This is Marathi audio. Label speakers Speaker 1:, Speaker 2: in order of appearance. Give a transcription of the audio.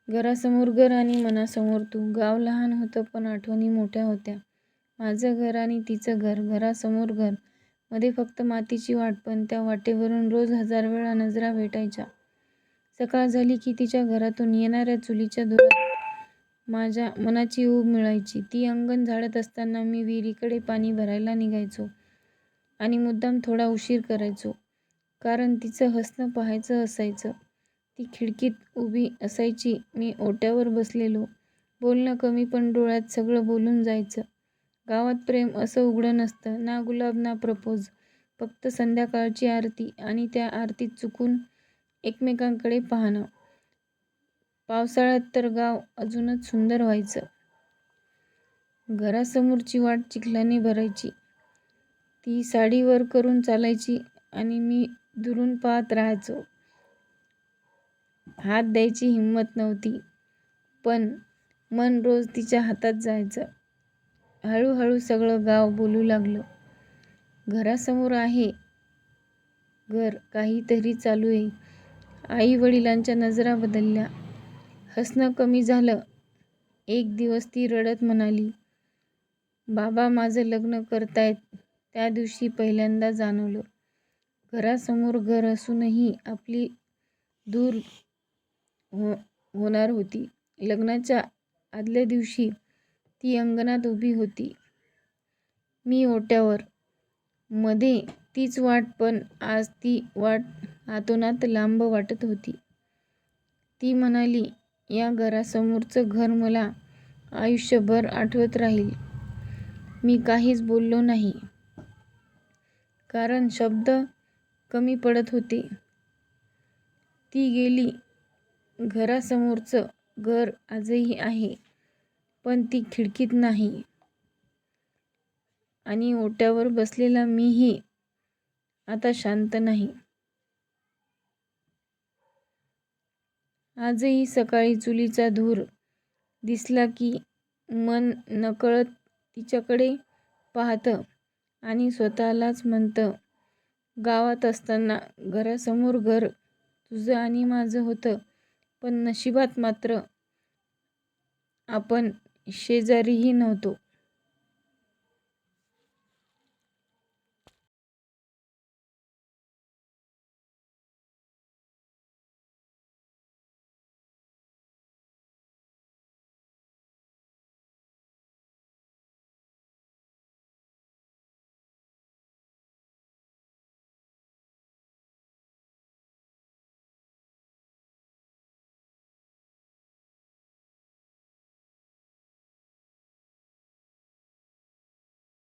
Speaker 1: घरासमोर घर आणि मनासमोर तू. गाव लहान होतं पण आठवणी मोठ्या होत्या. माझं घर आणि तिचं घर, घरासमोर घर. मध्ये फक्त मातीची वाट, पण त्या वाटेवरून रोज 1000 वेळा नजरा भेटायच्या. सकाळ झाली की तिच्या घरातून येणाऱ्या चुलीच्या धुरात माझ्या मनाची ऊब मिळायची. ती अंगण झाडत असताना मी विहिरीकडे पाणी भरायला निघायचो आणि मुद्दाम थोडा उशीर करायचो, कारण तिचं हसणं पाहायचं असायचं. ती खिडकीत उभी असायची, मी ओट्यावर बसलेलो. बोलणं कमी पण डोळ्यात सगळं बोलून जायचं. गावात प्रेम असं उघडं नसतं, ना गुलाब ना प्रपोज. फक्त संध्याकाळची आरती आणि त्या आरतीत चुकून एकमेकांकडे पाहणं. पावसाळ्यात तर गाव अजूनच सुंदर व्हायचं. घरासमोरची वाट चिखलाने भरायची. ती साडी वर करून चालायची आणि मी दुरून पाहत राहायचो. हात द्यायची हिंमत नव्हती, पण मन रोज तिच्या हातात जायचं. हळूहळू सगळं गाव बोलू लागलं, घरासमोर आहे घर, काहीतरी चालू आहे. आई वडिलांच्या नजरा बदलल्या, हसणं कमी झालं. एक दिवस ती रडत म्हणाली, बाबा माझं लग्न करतायत. त्या दिवशी पहिल्यांदा जाणवलं, घरासमोर घर असूनही आपली दूर होणार होती. लग्नाच्या आदल्या दिवशी ती अंगणात उभी होती, मी ओट्यावर. मध्ये तीच वाट, पण आज ती वाट अतोनात लांब वाटत होती. ती म्हणाली, या घरासमोरचं घर मला आयुष्यभर आठवत राहील. मी काहीच बोललो नाही, कारण शब्द कमी पडत होते. ती गेली. घरासमोरचं घर आजही आहे, पण ती खिडकीत नाही. आणि ओट्यावर बसलेला मीही आता शांत नाही. आजही सकाळी चुलीचा धूर दिसला की मन नकळत तिच्याकडे पाहतं आणि स्वतःलाच म्हणतं, गावात असताना घरासमोर घर तुझं आणि माझं होतं, पण नशिबात मात्र आपण शेजारीही नव्हतो.